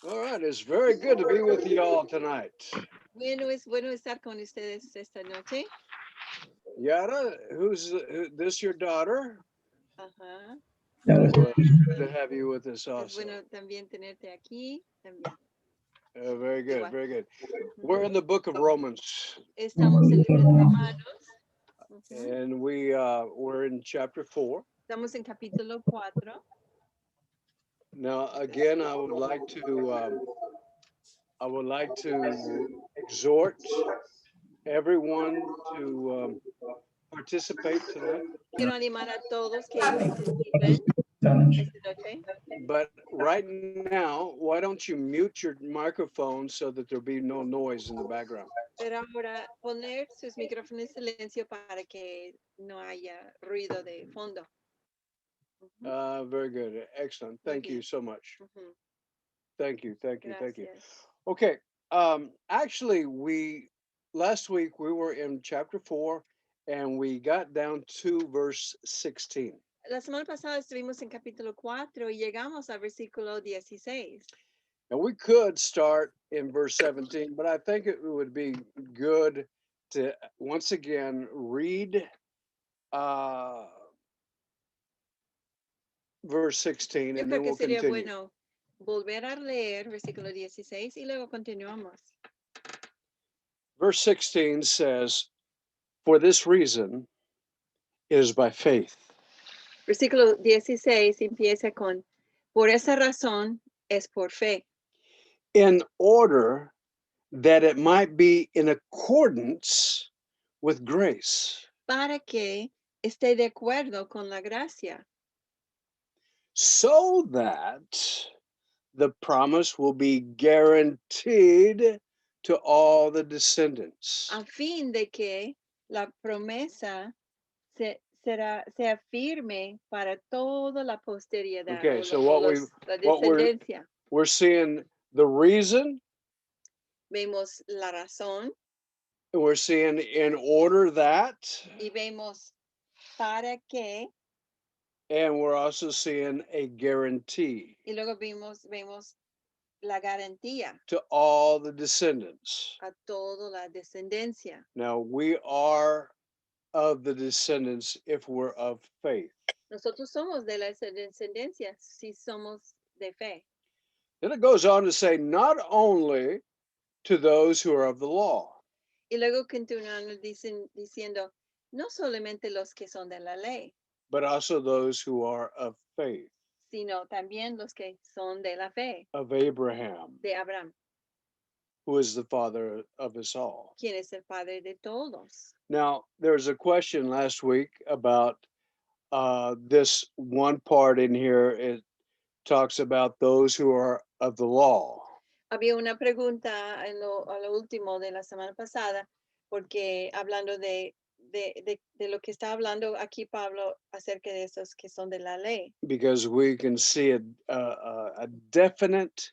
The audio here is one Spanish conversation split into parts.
All right, it's very good to be with you all tonight. Bueno, es bueno estar con ustedes esta noche. Yara, this your daughter? Ajá. Well, it's good to have you with us Es also. bueno también tenerte aquí. También. Very good, Igual. very good. Ujú. We're in the book of Romans, Estamos en el libro de Romanos. Ujú. and we're in chapter 4. Estamos en capítulo 4. Now, again, I would like to exhort everyone to participate tonight. Quiero animar a todos que participen esta noche. But right now, why don't you mute your microphone so that there'll be no noise in the background? Pero ahora poner sus micrófonos en silencio para que no haya ruido de fondo. Ujú. Very good. Excellent. Muy Thank you bien. so much. Ujú. Thank you. Thank you. Thank you. Gracias. Okay. Actually, last week we were in chapter 4 and we got down to verse 16. La semana pasada estuvimos en capítulo 4 y llegamos al versículo 16. And we could start in verse 17, but I think it would be good to once again read uh, verse 16 Yo and creo then que we'll sería continue. bueno volver a leer versículo 16 y luego continuamos. Verse 16 says, "For this reason it is by faith, Versículo 16 empieza con, por esa razón es por fe, in order that it might be in accordance with grace, para que esté de acuerdo con la gracia, so that the promise will be guaranteed to all the descendants." a fin de que la promesa sea firme para toda la posteridad Okay, so la what descendencia. we're seeing the reason, Vemos la razón we're seeing in order that, y vemos para qué and we're also seeing a guarantee y luego vemos la garantía to all the descendants. a toda la descendencia. Now we are of the descendants if we're of faith. Nosotros somos de la descendencia si somos de fe. Then it goes on to say, not only to those who are of the law, Y luego continuando diciendo, no solamente los que son de la ley, but also those who are of faith, sino también los que son de la fe, of Abraham, de Abraham, who is the father of us all. quien es el padre de todos. Now, there was a question last week about this one part in here. It talks about those who are of the law. Había una pregunta a lo último de la semana pasada, porque hablando de lo que está hablando aquí Pablo acerca de esos que son de la ley. Because we can see a definite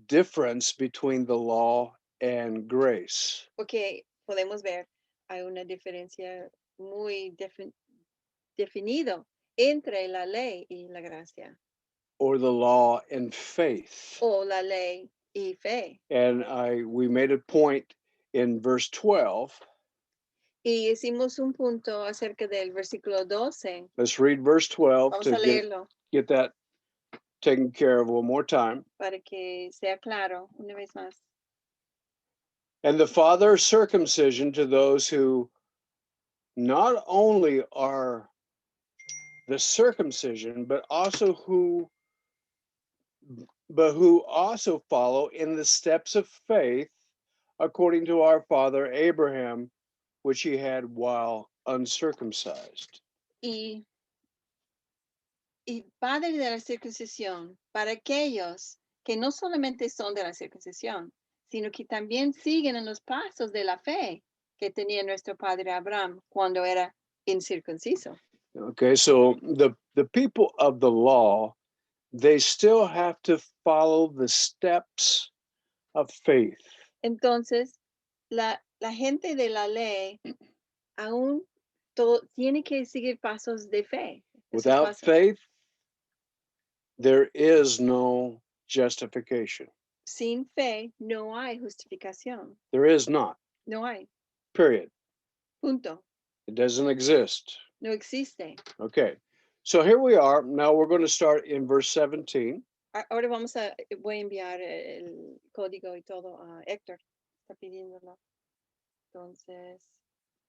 difference between the law and grace, Porque podemos ver, hay una diferencia muy definido entre la ley y la gracia, or the law and faith. o la ley y fe. And we made a point in verse 12. Y hicimos un punto acerca del versículo 12. Let's read verse 12 Vamos to a leerlo get that taken care of one more time. para que sea claro una vez más. And the father circumcision to those who not only are the circumcision, but who also follow in the steps of faith according to our father Abraham, which he had while uncircumcised. Y padre de la circuncisión para aquellos que no solamente son de la circuncisión, sino que también siguen en los pasos de la fe que tenía nuestro padre Abraham cuando era incircunciso. Okay, so the people of the law, they still have to follow the steps of faith. Entonces, la gente de la ley aún tiene que seguir pasos de fe. Without faith, there is no justification. Sin fe no hay justificación. There is not, No hay. period. Punto. It doesn't exist. No existe. Okay, so here we are. Now we're going to start in verse 17. Ahora voy a enviar el código y todo a Héctor. Está pidiéndolo. Entonces,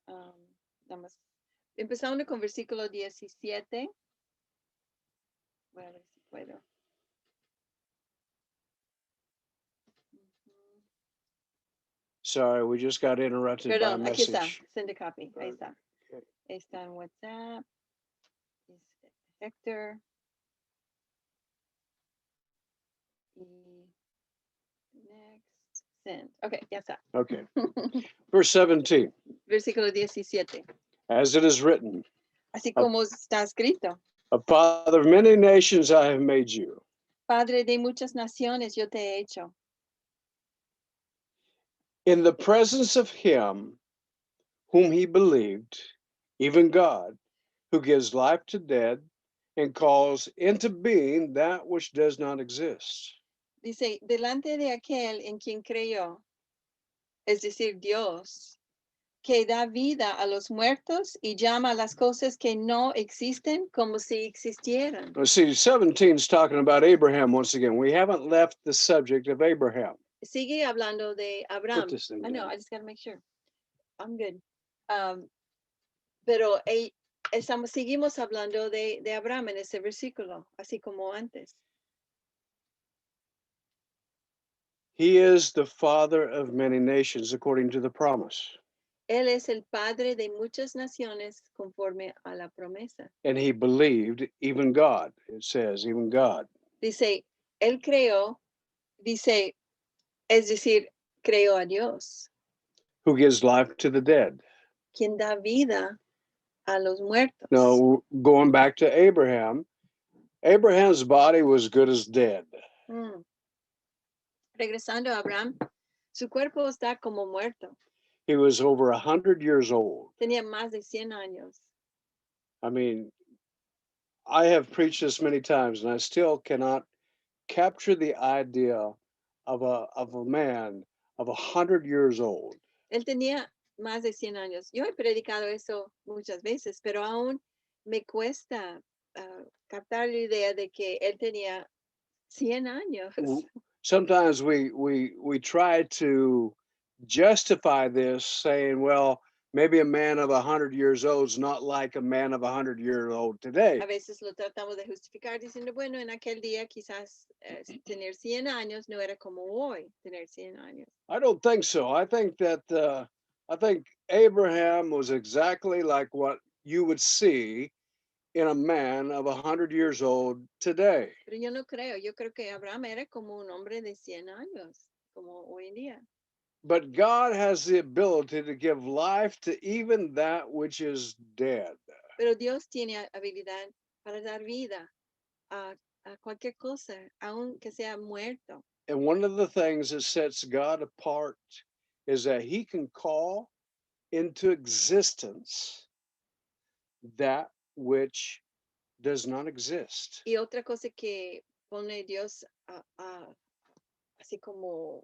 nada más. Empezando con versículo 17. Voy a ver si puedo. Ujú. Sorry, we just got interrupted by a Perdón, aquí está. message. Send a copy. Ahí está. Okay. Está en WhatsApp. Es Héctor. Y next. Send. Ok, ya está. Okay, verse 17. Versículo 17. As it is written, Así como está escrito. a father of many nations I have made you. Padre de muchas naciones yo te he hecho. In the presence of him whom he believed, even God, who gives life to dead and calls into being that which does not exist. Dice, delante de aquel en quien creyó, es decir, Dios, que da vida a los muertos y llama a las cosas que no existen como si existieran. Now, see, 17 is talking about Abraham once again. We haven't left the subject of Abraham. Sigue hablando de Abraham. this thing I know, down. I just gotta make sure. I'm good. Pero seguimos hablando de Abraham en ese versículo, así como antes. He is the father of many nations according to the promise. Él es el padre de muchas naciones conforme a la promesa. And he believed even God. It says, even God. Dice, él creó, dice, es decir, creó a Dios, Who gives life to the dead. quien da vida a los muertos. Now, going back to Abraham, Abraham's body was good as dead. Mm. Regresando a Abraham, su cuerpo está como muerto. He was over 100 years old. Tenía más de 100 años. I mean, I have preached this many times, and I still cannot capture the idea of a man of 100 years old. Él tenía más de 100 años. Yo he predicado eso muchas veces, pero aún me cuesta captar la idea de que él tenía 100 años. Sometimes we try to justify this, saying, well, maybe a man of 100 years old is not like a man of 100 years old today. A veces lo tratamos de justificar diciendo, bueno, en aquel día quizás tener 100 años no era como hoy tener 100 años. I don't think so. I think that I think Abraham was exactly like what you would see in a man of 100 years old today. Pero yo no creo. Yo creo que Abraham era como un hombre de 100 años, como hoy en día. But God has the ability to give life to even that which is dead. Pero Dios tiene habilidad para dar vida a cualquier cosa, aun que sea muerto. And one of the things that sets God apart is that he can call into existence that which does not exist. Y otra cosa que pone Dios así como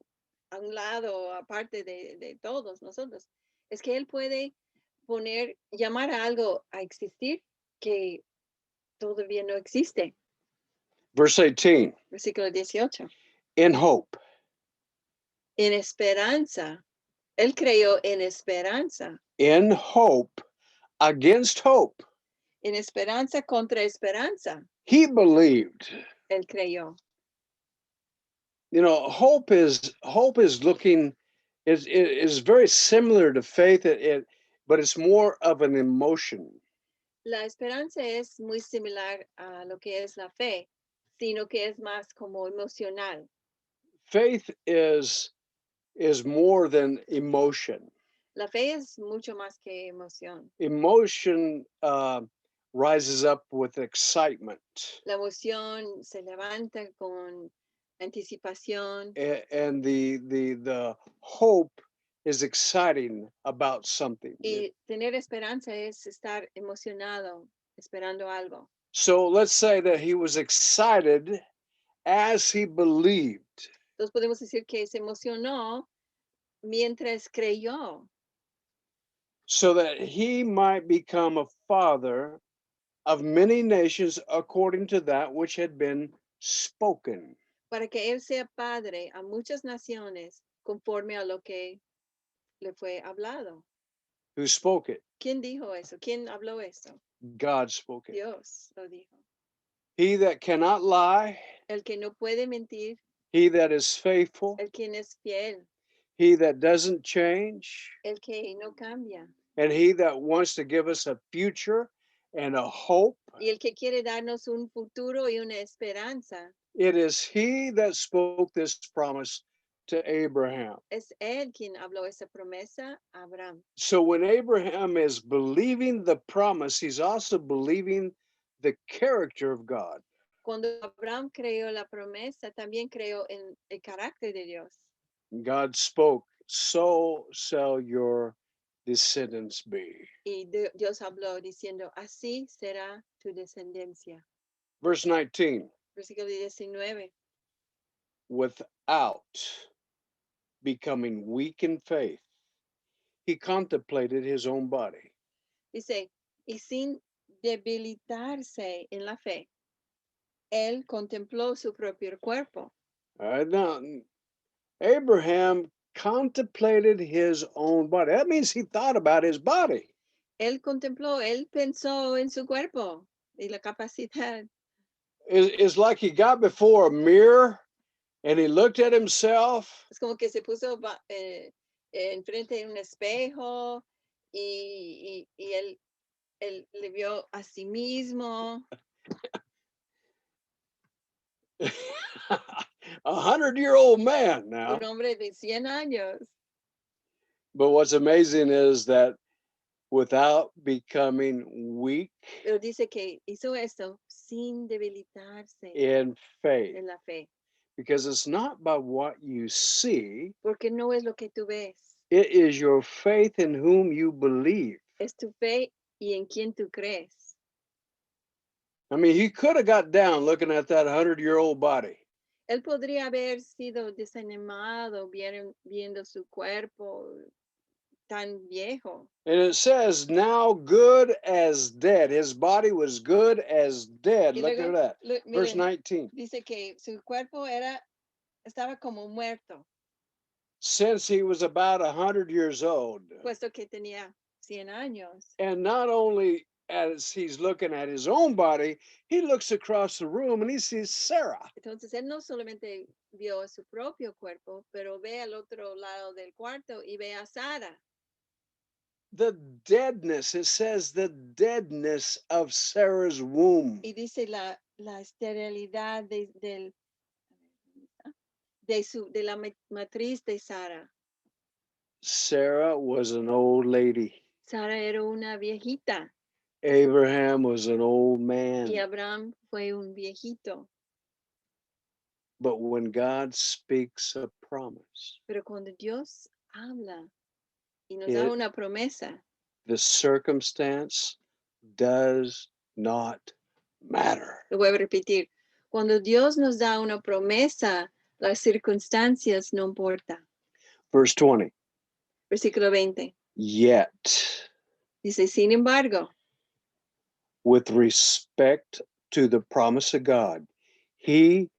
a un lado, aparte de todos nosotros, es que Él puede llamar a algo a existir que todavía no existe. Verse 18, Versículo 18. in hope. En esperanza. Él creyó en esperanza. In hope, against hope. En esperanza contra esperanza. He believed. Él creyó. You know, hope is looking is very similar to faith, but it's more of an emotion. La esperanza es muy similar a lo que es la fe, sino que es más como emocional. Faith is more than emotion. La fe es mucho más que emoción. Emotion rises up with excitement. La emoción se levanta con anticipación And the hope is exciting about something. y tener esperanza es estar emocionado, esperando algo. So let's say that he was excited as he believed. Entonces podemos decir que se emocionó mientras creyó, So that he might become a father of many nations according to that which had been spoken. para que él sea padre a muchas naciones conforme a lo que le fue hablado. Who spoke it? ¿Quién dijo eso? ¿Quién habló eso? God spoke it. Dios lo dijo. He that cannot lie, El que no puede mentir, he that is faithful, el quien es fiel, he that doesn't change, el que no cambia and he that wants to give us a future and a hope. y el que quiere darnos un futuro y una esperanza. It is he that spoke this promise to Abraham. Es él quien habló esa promesa a Abraham. So when Abraham is believing the promise, he's also believing the character of God. Cuando Abraham creó la promesa, también creó en el carácter de Dios. God spoke, so shall your descendants be. Y Dios habló diciendo, así será tu descendencia. Verse 19, Versículo 19. without becoming weak in faith, he contemplated his own body. Dice, y sin debilitarse en la fe, él contempló su propio cuerpo. Now, Abraham contemplated his own body. That means he thought about his body. Él contempló, él pensó en su cuerpo y la capacidad. It's like he got before a mirror and he looked at himself. Es como que se puso enfrente de un espejo y él le vio a sí mismo. 100-year-old man now. Un hombre de 100 años. But what's amazing is that without becoming weak Pero dice que hizo esto sin debilitarse in faith, en la fe. because it's not by what you see, Porque no es lo que tú ves, it is your faith in whom you believe. es tu fe y en quien tú crees. I mean, he could have got down looking at that 100-year-old body. Él podría haber sido desanimado viendo su cuerpo tan viejo. And it says, now good as dead. His body was good as dead. Y Look luego, at that. Verse miren, 19. dice que su cuerpo estaba como muerto, Since he was about 100 years old. puesto que tenía 100 años. And not only as he's looking at his own body, he looks across the room and he sees Sarah. Entonces él no solamente vio su propio cuerpo, pero ve al otro lado del cuarto y ve a Sara. The deadness, it says the deadness of Sarah's womb. Y dice la esterilidad de la matriz de Sara. Sarah was an old lady. Sara era una viejita Abraham was an old man. y Abraham fue un viejito. But when God speaks a promise, Pero cuando Dios habla y nos da una promesa, the circumstance does not matter. lo voy a repetir, cuando Dios nos da una promesa, las circunstancias no importan. Verse 20. Versículo 20. Yet, Dice, sin embargo, with respect to the promise of God, he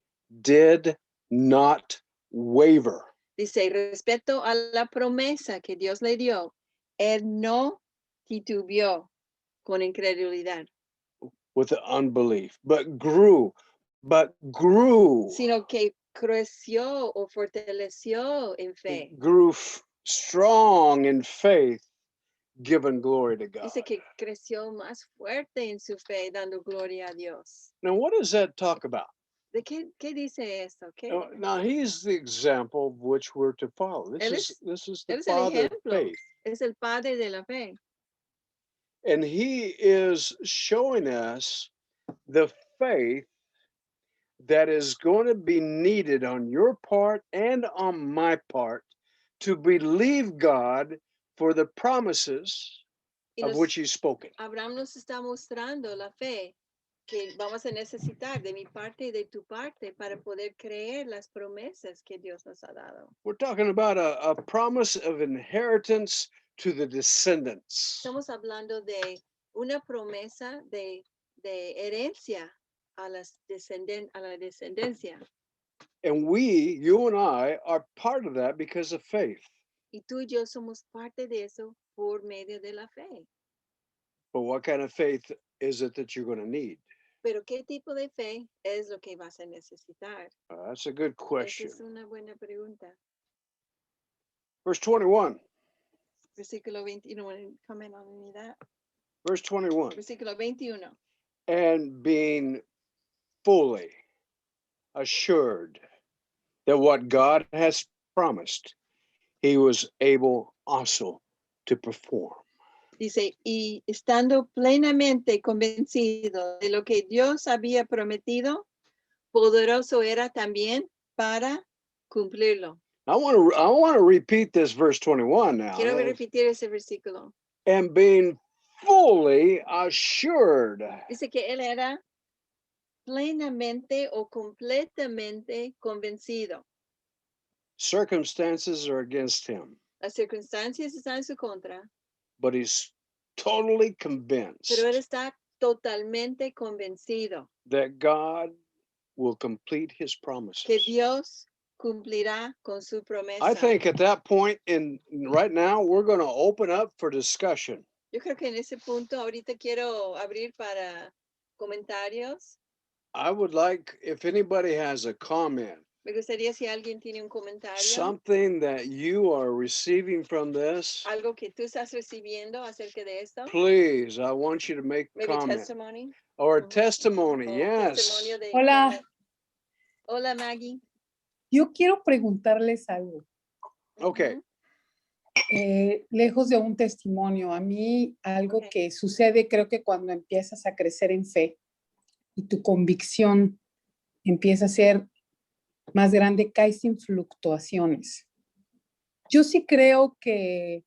did not waver. dice, respecto a la promesa que Dios le dio, él no titubeó con incredulidad, With unbelief, but grew, sino que creció o fortaleció en fe. grew strong in faith, giving glory to God. Dice que creció más fuerte en su fe, dando gloria a Dios. Now, what does that talk about? ¿De qué dice eso? Now, he's the example of which we're to follow. This is the Él es el father of ejemplo. faith. Es el padre de la fe. And he is showing us the faith that is going to be needed on your part and on my part to believe God for the promises of which he's spoken. Abraham nos está mostrando la fe que vamos a necesitar de mi parte y de tu parte para poder creer las promesas que Dios nos ha dado. We're talking about a promise of inheritance to the descendants. Estamos hablando de una promesa de herencia a la descendencia. And we, you and I, are part of that because of faith. Y tú y yo somos parte de eso por medio de la fe. But what kind of faith is it that you're going to need? Pero ¿qué tipo de fe es lo que vas a necesitar? That's a good Esa question. es una buena pregunta. Verse 21. Versículo 20, you don't want to comment on any of that? Verse 21. Versículo 21. And being fully assured that what God has promised, he was able also to perform. Dice, y estando plenamente convencido de lo que Dios había prometido, poderoso era también para cumplirlo. I want to repeat this verse 21 now. Quiero repetir ese versículo. And being fully assured. Dice que él era plenamente o completamente convencido. Circumstances are against him, Las circunstancias están en su contra, but he's totally convinced pero él está totalmente convencido that God will complete his promises. que Dios cumplirá con su promesa. I think at that point right now, we're going to open up for discussion. Yo creo que en ese punto ahorita quiero abrir para comentarios. I would like, if anybody has a comment, Me gustaría si alguien tiene un comentario, something that you are receiving from this, algo que tú estás recibiendo acerca de esto. please, I want you to make a Maybe comment. testimony. Or a Mhm. testimony, O yes. testimonio de Hola. cómo- Hola, Maggie. Yo quiero preguntarles algo. Okay. Lejos de un testimonio, a mí algo Ok. que sucede, creo que cuando empiezas a crecer en fe y tu convicción empieza a ser más grande, caes sin fluctuaciones. Yo sí creo que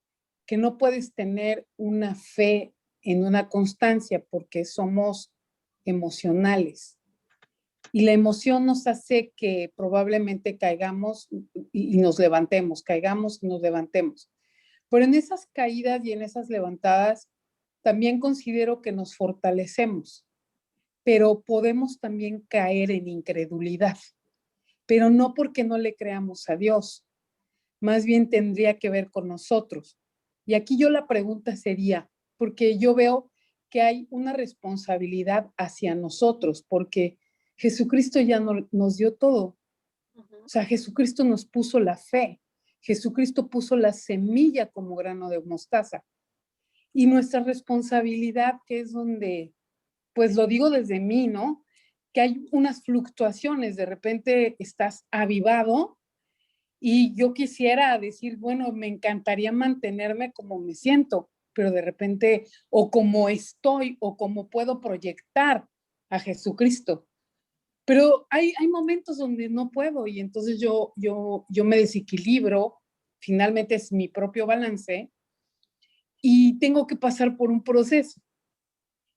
no puedes tener una fe en una constancia porque somos emocionales. Y la emoción nos hace que probablemente caigamos y nos levantemos, caigamos y nos levantemos. Pero en esas caídas y en esas levantadas, también considero que nos fortalecemos, pero podemos también caer en incredulidad, pero no porque no le creamos a Dios, más bien tendría que ver con nosotros. Y aquí yo la pregunta sería, porque yo veo que hay una responsabilidad hacia nosotros, porque Jesucristo ya nos dio todo. Ujú. O sea, Jesucristo nos puso la fe. Jesucristo puso la semilla como grano de mostaza. Y nuestra responsabilidad, que es donde, pues lo digo desde mí, ¿no? Que hay unas fluctuaciones, de repente estás avivado y yo quisiera decir, bueno, me encantaría mantenerme como me siento, pero de repente, o como estoy, o como puedo proyectar a Jesucristo. Pero hay momentos donde no puedo y entonces yo me desequilibro, finalmente es mi propio balance y tengo que pasar por un proceso.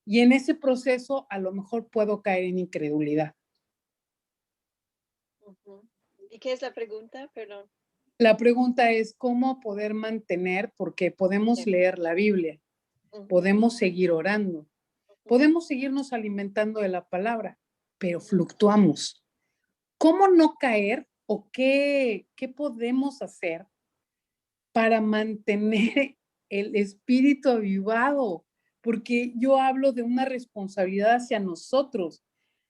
Y en ese proceso a lo mejor puedo caer en incredulidad. Ujú. ¿Y qué es la pregunta? Perdón. La pregunta es cómo poder mantener, porque podemos Sí. leer la Biblia, Ujú. podemos seguir orando, podemos seguirnos alimentando de la palabra, pero fluctuamos. ¿Cómo no caer o qué podemos hacer para mantener el espíritu avivado? Porque yo hablo de una responsabilidad hacia nosotros.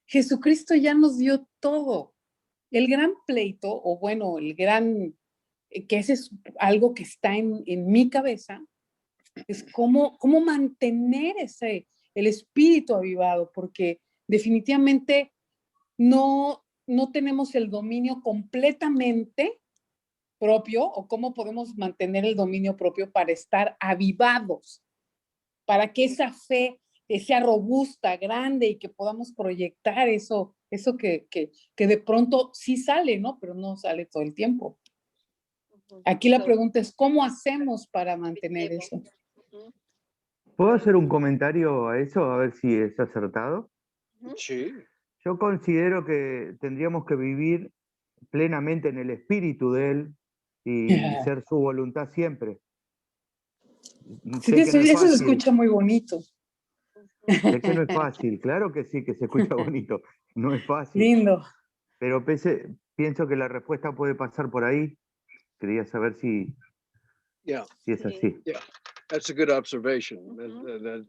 Jesucristo ya nos dio todo. El gran pleito, o bueno, que ese es algo que está en mi cabeza, es cómo mantener el espíritu avivado, porque definitivamente no tenemos el dominio completamente propio, o cómo podemos mantener el dominio propio para estar avivados, para que esa fe sea robusta, grande y que podamos proyectar eso que de pronto sí sale, ¿no? Pero no sale todo el tiempo. Ujú. Aquí la So, pregunta es, ¿cómo hacemos para mantener tiempo. eso? Ujú. ¿Puedo hacer un comentario a eso? A ver si es acertado. Ujú. Sí. Yo considero que tendríamos que vivir plenamente en el espíritu de Él y ser su voluntad siempre. Sí, Sé que no es eso se fácil, escucha muy bonito. sé que no es fácil, claro que sí, que se escucha bonito, no es fácil, Lindo. pero pienso que la respuesta puede pasar por ahí. Quería saber si Yeah. es Sí. así. That's a good observation. Ujú.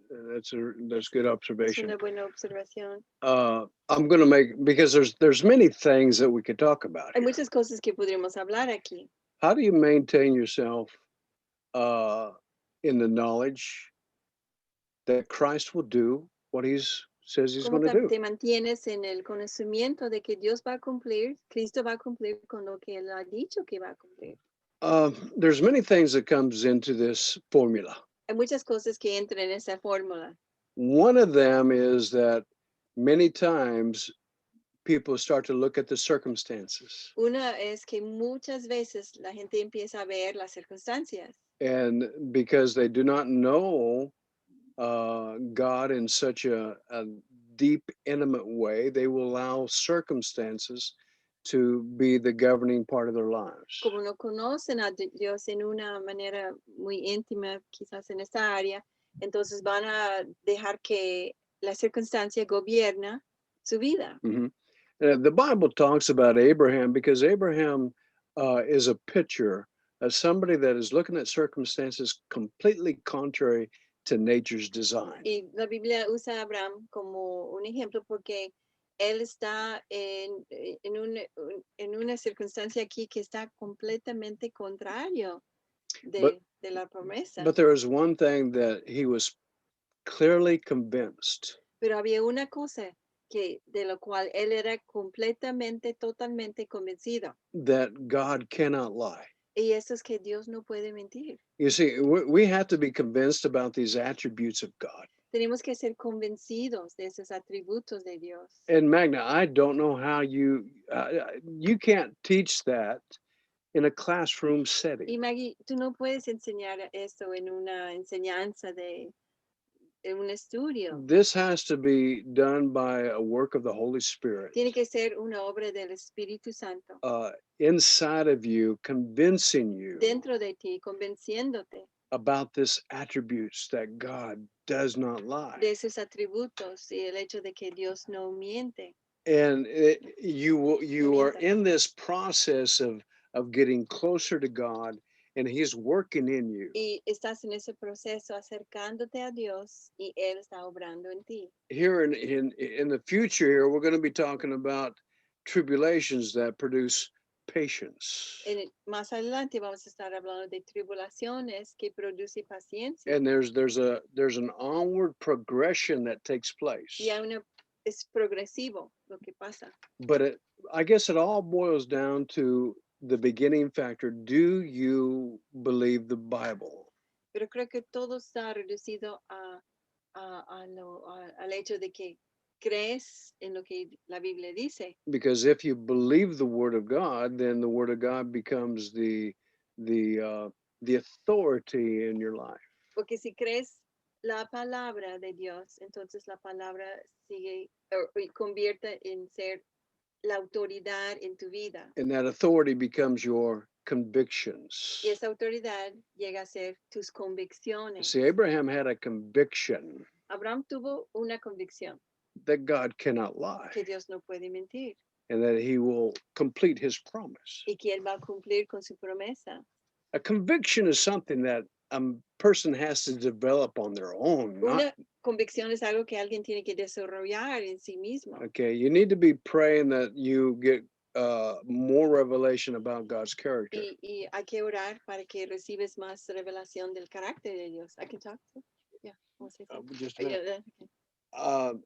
That's good Es observation. una buena observación. I'm going to make, because there's many things that we could talk about Hay here. muchas cosas que podríamos hablar aquí. How do you maintain yourself in the knowledge that Christ will do what says he's ¿Cómo going to do? te mantienes en el conocimiento de que Dios va a cumplir, Cristo va a cumplir con lo que Él ha dicho que va a cumplir? There's many things that comes into this formula. Hay muchas cosas que entran en esa fórmula. One of them is that many times people start to look at the circumstances, Una es que muchas veces la gente empieza a ver las circunstancias and because they do not know God in such a deep, intimate way, they will allow circumstances to be the governing part of their lives. como no conocen a Dios en una manera muy íntima, quizás en esta área, entonces van a dejar que la circunstancia gobierna su vida. Mhm. The Bible talks about Abraham because Abraham is a picture of somebody that is looking at circumstances completely contrary to nature's design. Y la Biblia usa a Abraham como un ejemplo porque él está en una circunstancia aquí que está completamente contrario de la promesa. But there is one thing that he was clearly convinced Pero había una cosa de lo cual él era completamente, totalmente convencido. that God cannot lie. Y eso es que Dios no puede mentir. You see, we have to be convinced about these attributes of God. Tenemos que ser convencidos de esos atributos de Dios. And Magna, I don't know how you can't teach that in a classroom Y setting. Maggie, tú no puedes enseñar esto en una enseñanza en un estudio. This has to be done by a work of the Holy Spirit Tiene que ser una obra del Espíritu Santo inside of you, convincing you dentro de ti, convenciéndote about this attributes that God does not lie. de esos atributos y el hecho de que Dios no miente. And you are Mienta. in this process of getting closer to God, and He's working in you. Y estás en ese proceso acercándote a Dios y Él está obrando en ti. Here in the future, here we're going to be talking about tribulations that produce patience. Más adelante vamos a estar hablando de tribulaciones que producen paciencia. And there's an onward progression that takes place. Y es progresivo lo que pasa. But I guess it all boils down to the beginning factor. Do you believe the Bible? Pero creo que todo está reducido al hecho de que crees en lo que la Biblia dice. Because if you believe the Word of God, then the Word of God becomes the authority in your life. Porque si crees la palabra de Dios, entonces la palabra sigue y convierte en ser la autoridad en tu vida. And that authority becomes your convictions. Y esa autoridad llega a ser tus convicciones. See, Abraham had a conviction Abraham tuvo una convicción that God cannot lie que Dios no puede mentir and that He will complete His promise. y que Él va a cumplir con su promesa. A conviction is something that a person has to develop on their own. Una convicción es algo que alguien tiene que desarrollar en sí mismo. Okay, you need to be praying that you get more revelation about God's character. Y hay que orar para que recibes más revelación del carácter de Dios. I can talk to? Yeah. Just a minute.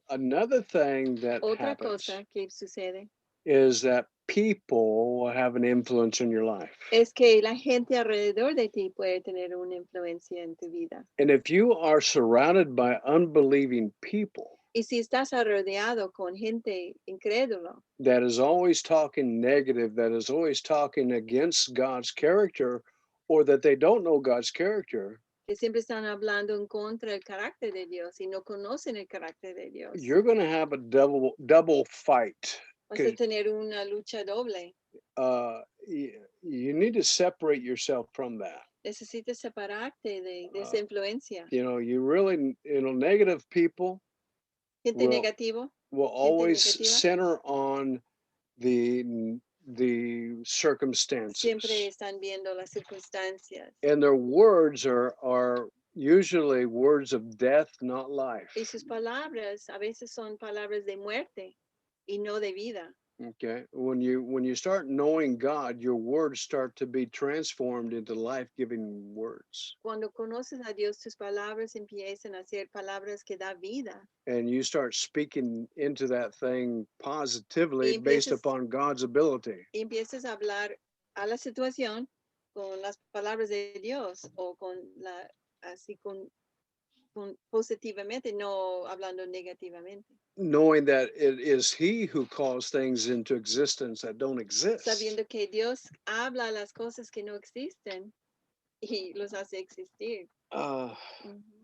Another thing that Otra happens cosa que sucede is that people will have an influence in your life. es que la gente alrededor de ti puede tener una influencia en tu vida. And if you are surrounded by unbelieving people Y si estás rodeado con gente incrédula that is always talking negative, that is always talking against God's character, or that they don't know God's character, que siempre están hablando en contra del carácter de Dios y no conocen el carácter de Dios. You're going to have a double fight. Vas a tener una lucha doble. You need to separate yourself from that. Necesitas separarte de esa influencia. You know, you really, negative people Gente Well, negativo. will always negativa. center on the circumstances. Siempre están viendo las circunstancias. And their words are usually words of death, not life. Y sus palabras a veces son palabras de muerte y no de vida. Okay. When you start knowing God, your words start to be transformed into life-giving words. Cuando conoces a Dios, tus palabras empiezan a ser palabras que da vida. And you start speaking into that thing positively Y based empiezas- upon God's ability. Y empiezas a hablar a la situación con las palabras de Dios o con positivamente, no hablando negativamente. Knowing that it is He who calls things into existence that don't exist. Sabiendo que Dios habla las cosas que no existen y los hace existir. Ujú.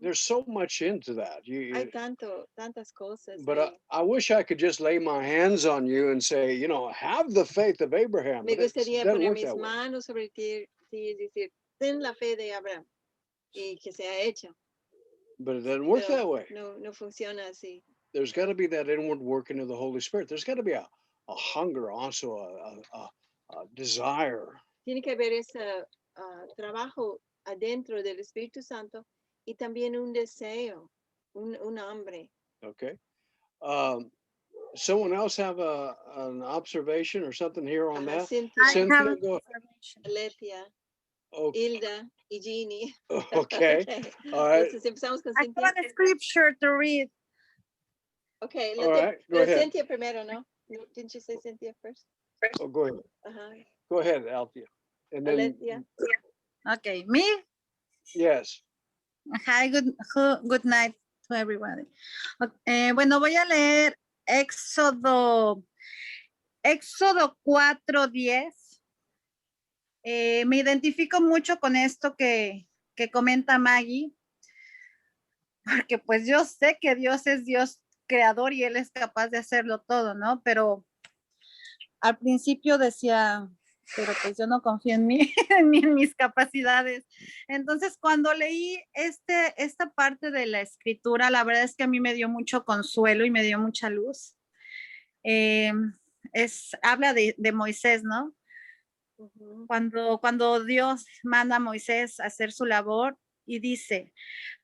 There's so much into that. Hay tantas cosas. But ahí. I wish I could just lay my hands on you and say, have the faith of Abraham. Me but it gustaría doesn't poner work mis that way. manos sobre ti y decir, ten la fe de Abraham y que sea hecho. But it doesn't work Pero that way. no funciona así. There's got to be that inward working of the Holy Spirit. There's got to be a hunger, also a desire. Tiene que haber ese trabajo adentro del Espíritu Santo y también un deseo, un hambre. Okay. Someone else have an observation or something here on Ajá, that? Cynthia, Cynthia, go. Letia, Okay. Hilda y Jeannie. Okay. All right. Entonces empezamos con I Cynthia. have a scripture to read. Okay, All right, go pero ahead. Cynthia primero, ¿no? Didn't you say Cynthia first? Oh, go ahead. Ajá. Go ahead, Althea. And then, Aletia. Okay, me? yes. Hi, good night to everybody. Bueno, voy a leer Éxodo 4:10. Me identifico mucho con esto que comenta Maggie, porque pues yo sé que Dios es Dios creador y Él es capaz de hacerlo todo, ¿no? Pero al principio decía, pero pues yo no confío en mí, ni en mis capacidades. Entonces, cuando leí esta parte de la escritura, la verdad es que a mí me dio mucho consuelo y me dio mucha luz. Habla de Moisés, ¿no? Ujú. Cuando Dios manda a Moisés a hacer su labor y dice,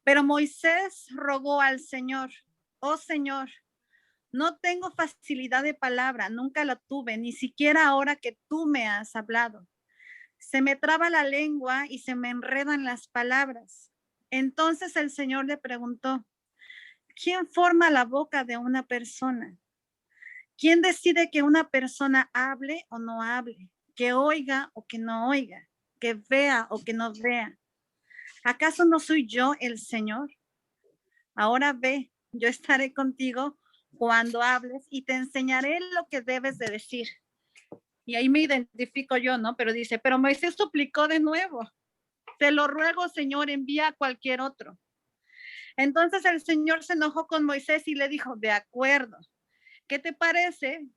pero Moisés rogó al Señor, oh Señor, no tengo facilidad de palabra, nunca la tuve, ni siquiera ahora que tú me has hablado. Se me traba la lengua y se me enredan las palabras. Entonces el Señor le preguntó, ¿quién forma la boca de una persona? ¿Quién decide que una persona hable o no hable? Que oiga o que no oiga, que vea o que no vea. ¿Acaso no soy yo el Señor? Ahora ve, yo estaré contigo cuando hables y te enseñaré lo que debes de decir. Y ahí me identifico yo, ¿no? Pero dice, pero Moisés suplicó de nuevo. Te lo ruego, Señor, envía a cualquier otro. Entonces el Señor se enojó con Moisés y le dijo, de acuerdo, ¿qué te parece?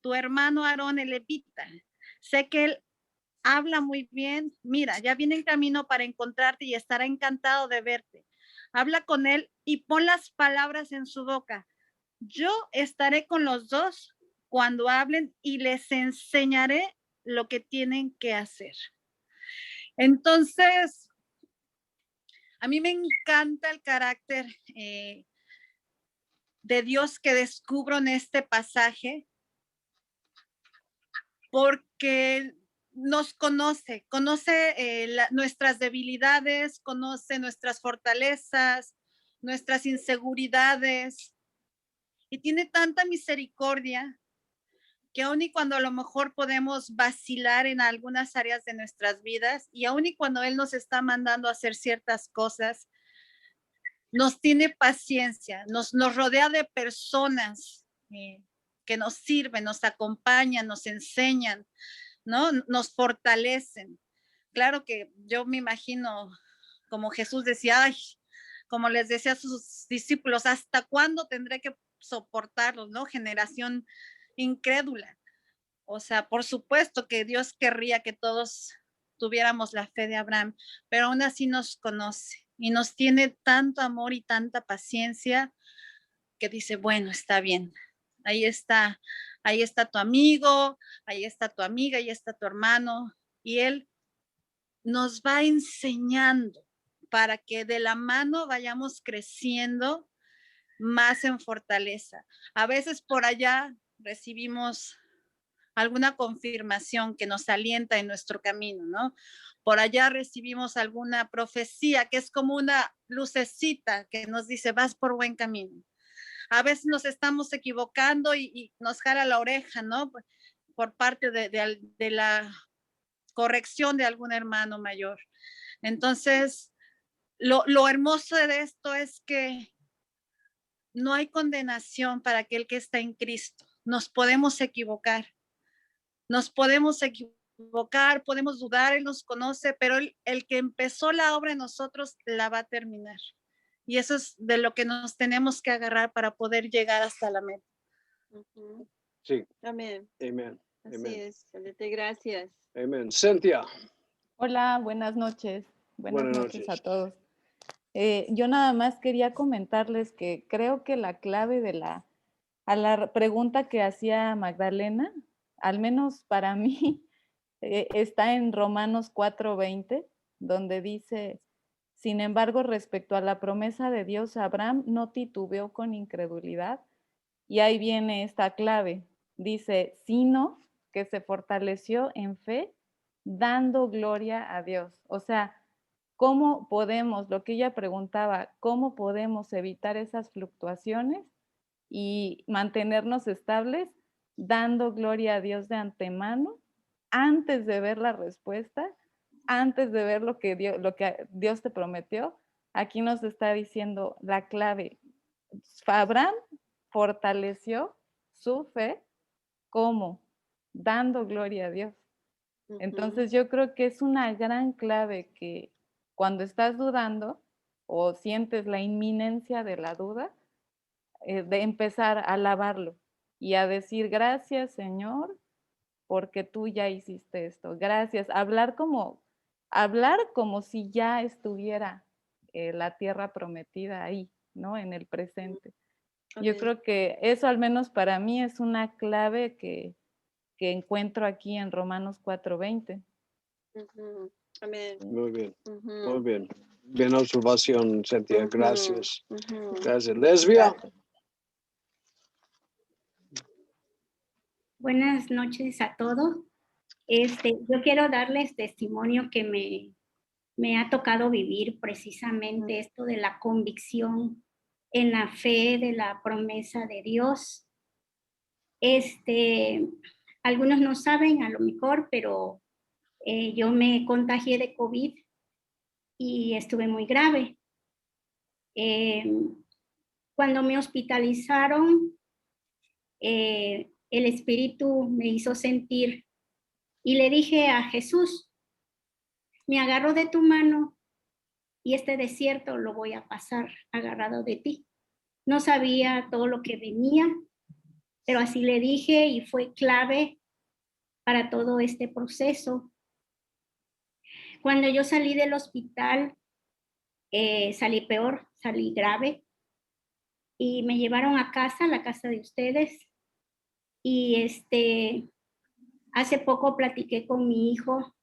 Tu hermano Aarón el levita. Sé que él habla muy bien. Mira, ya viene en camino para encontrarte y estará encantado de verte. Habla con él y pon las palabras en su boca. Yo estaré con los dos cuando hablen y les enseñaré lo que tienen que hacer. Entonces, a mí me encanta el carácter de Dios que descubro en este pasaje, porque nos conoce nuestras debilidades, conoce nuestras fortalezas, nuestras inseguridades, y tiene tanta misericordia que aun y cuando a lo mejor podemos vacilar en algunas áreas de nuestras vidas, y aun y cuando Él nos está mandando a hacer ciertas cosas, nos tiene paciencia, nos rodea de personas que nos sirven, nos acompañan, nos enseñan, ¿no? Nos fortalecen. Claro que yo me imagino como Jesús decía, ay, como les decía a sus discípulos, ¿hasta cuándo tendré que soportarlos, no? Generación incrédula. O sea, por supuesto que Dios querría que todos tuviéramos la fe de Abraham, pero aún así nos conoce y nos tiene tanto amor y tanta paciencia que dice, bueno, está bien, ahí está tu amigo, ahí está tu amiga, ahí está tu hermano, y Él nos va enseñando para que de la mano vayamos creciendo más en fortaleza. A veces por allá recibimos alguna confirmación que nos alienta en nuestro camino, ¿no? Por allá recibimos alguna profecía que es como una lucecita que nos dice, vas por buen camino. A veces nos estamos equivocando y nos jala la oreja, ¿no? Por parte de la corrección de algún hermano mayor. Entonces, lo hermoso de esto es que no hay condenación para aquel que está en Cristo. Nos podemos equivocar, podemos dudar, Él nos conoce, pero el que empezó la obra en nosotros la va a terminar. Y eso es de lo que nos tenemos que agarrar para poder llegar hasta la meta. Sí. Amén. Amén. Así Amén. es. Dale gracias. Amén. Cintia. Hola, buenas noches. Buenas noches a noches. todos. Yo nada más quería comentarles que creo que la clave a la pregunta que hacía Magdalena, al menos para mí, está en Romanos 4:20, donde dice, sin embargo, respecto a la promesa de Dios, Abraham no titubeó con incredulidad. Y ahí viene esta clave. Dice, sino que se fortaleció en fe, dando gloria a Dios. O sea, ¿cómo podemos, lo que ella preguntaba, cómo podemos evitar esas fluctuaciones y mantenernos estables, dando gloria a Dios de antemano, antes de ver la respuesta, antes de ver lo que Dios te prometió? Aquí nos está diciendo la clave. Abraham fortaleció su fe, ¿cómo? Dando gloria a Dios. Entonces yo creo que es una gran clave que cuando estás dudando o sientes la inminencia de la duda, de empezar a alabarlo y a decir gracias, Señor, porque tú ya hiciste esto. Gracias. Hablar como si ya estuviera la tierra prometida ahí, ¿no? En el presente. Yo Amén. creo que eso al menos para mí es una clave que encuentro aquí en Romanos 4:20. Amén. Muy bien. Muy bien. Bien observación, Cintia. Gracias. Gracias. Lesbia. Gracias. Buenas noches a todos. Yo quiero darles testimonio que me ha tocado vivir precisamente esto de la convicción en la fe de la promesa de Dios. Algunos no saben a lo mejor, pero yo me contagié de COVID y estuve muy grave. Cuando me hospitalizaron, el Espíritu me hizo sentir y le dije a Jesús, me agarro de tu mano y este desierto lo voy a pasar agarrado de ti. No sabía todo lo que venía, pero así le dije y fue clave para todo este proceso. Cuando yo salí del hospital, salí peor, salí grave y me llevaron a casa, a la casa de ustedes. Y hace poco platiqué con mi hijo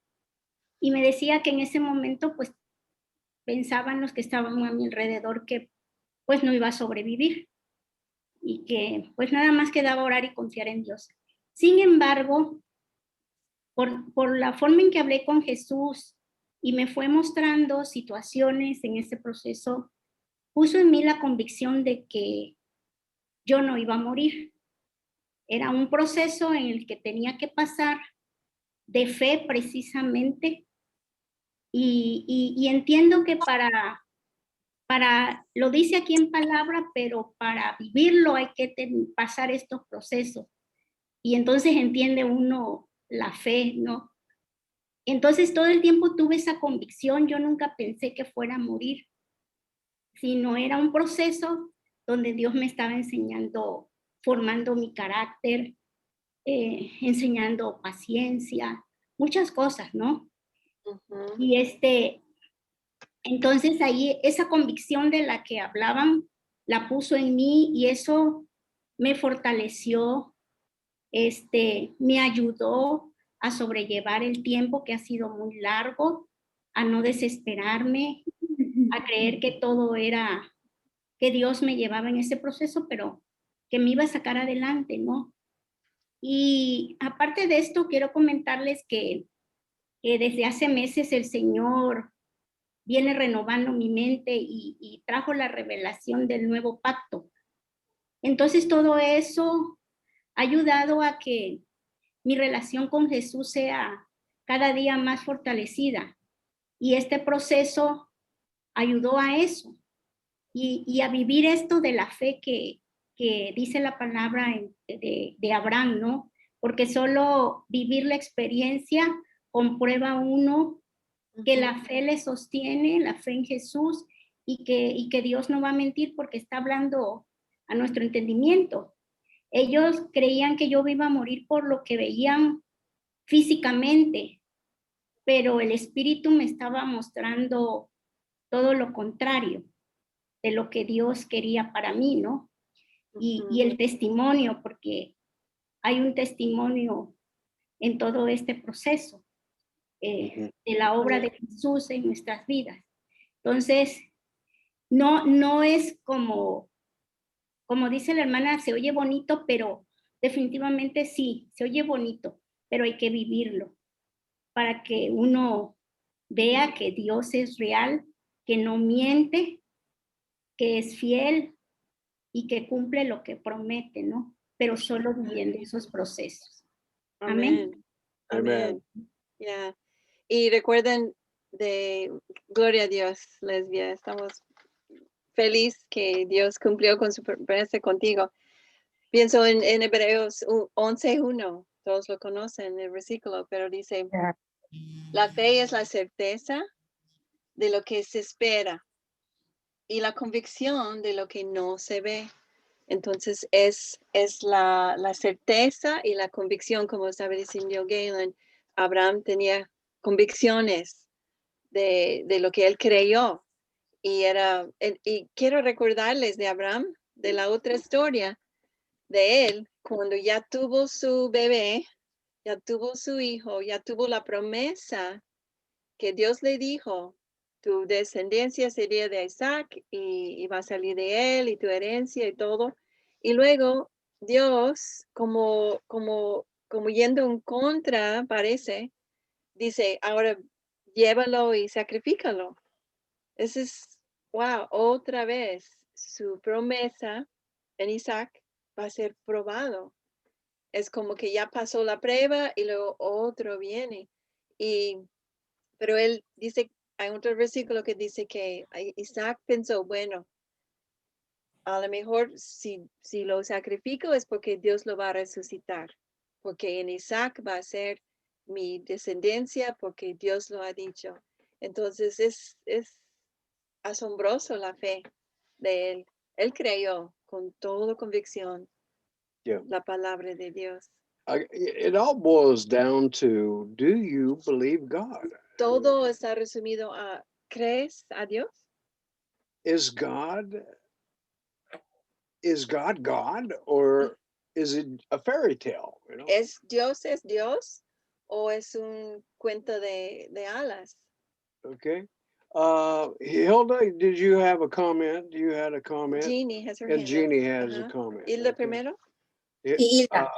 y me decía que en ese momento pues pensaban los que estaban a mi alrededor que pues no iba a sobrevivir y que pues nada más quedaba orar y confiar en Dios. Sin embargo, por la forma en que hablé con Jesús y me fue mostrando situaciones en ese proceso, puso en mí la convicción de que yo no iba a morir. Era un proceso en el que tenía que pasar de fe precisamente y entiendo que lo dice aquí en palabra, pero para vivirlo hay que pasar estos procesos. Y entonces entiende uno la fe, ¿no? Entonces todo el tiempo tuve esa convicción, yo nunca pensé que fuera a morir, sino era un proceso donde Dios me estaba enseñando, formando mi carácter, enseñando paciencia, muchas cosas, ¿no? Ujú. Y entonces ahí esa convicción de la que hablaban, la puso en mí y eso me fortaleció, me ayudó a sobrellevar el tiempo que ha sido muy largo, a no desesperarme, a creer que todo era, que Dios me llevaba en ese proceso, pero que me iba a sacar adelante, ¿no? Y aparte de esto, quiero comentarles que desde hace meses el Señor viene renovando mi mente y trajo la revelación del nuevo pacto. Entonces todo eso ha ayudado a que mi relación con Jesús sea cada día más fortalecida. Y este proceso ayudó a eso y a vivir esto de la fe que dice la palabra de Abraham, ¿no? Porque solo vivir la experiencia comprueba uno que la fe le sostiene, la fe en Jesús y que Dios no va a mentir porque está hablando a nuestro entendimiento. Ellos creían que yo iba a morir por lo que veían físicamente, pero el Espíritu me estaba mostrando todo lo contrario de lo que Dios quería para mí, ¿no? Y el testimonio, porque hay un testimonio en todo este proceso de la obra de Jesús en nuestras vidas. Entonces, no es como dice la hermana, se oye bonito, pero definitivamente sí, se oye bonito, pero hay que vivirlo para que uno vea que Dios es real, que no miente, que es fiel y que cumple lo que promete, ¿no? Pero solo viviendo esos procesos. Amén. Amén. Ya. Y recuerden gloria a Dios, Lesbia. Estamos feliz que Dios cumplió con su promesa contigo. Pienso en Hebreos 11:1. Todos lo conocen, el versículo, pero dice, la fe es la certeza de lo que se espera y la convicción de lo que no se ve. Entonces es la certeza y la convicción, como estaba diciendo Galen. Abraham tenía convicciones de lo que él creyó. Y quiero recordarles de Abraham, de la otra historia de él, cuando ya tuvo su bebé, ya tuvo su hijo, ya tuvo la promesa que Dios le dijo, tu descendencia sería de Isaac y va a salir de él y tu herencia y todo. Y luego Dios, como yendo en contra, parece, dice, ahora llévalo y sacrifícalo. Ese es, wow, otra vez su promesa en Isaac va a ser probado. Es como que ya pasó la prueba y luego otro viene. Pero él dice, hay otro versículo que dice que Isaac pensó, bueno, a lo mejor si lo sacrifico es porque Dios lo va a resucitar, porque en Isaac va a ser mi descendencia, porque Dios lo ha dicho. Entonces es asombroso la fe de él. Él creyó con toda convicción la palabra de Dios. It all boils down to, do you believe God? Todo está resumido a, ¿crees a Dios? Is God God, or is it a fairy tale? You know? ¿Es Dios o es un cuento de hadas? Okay. Hilda, did you have a comment? You had a comment? Jeannie has her And hand up. Jeannie has a Ajá. comment. Hilda okay. primero. Y Hilda.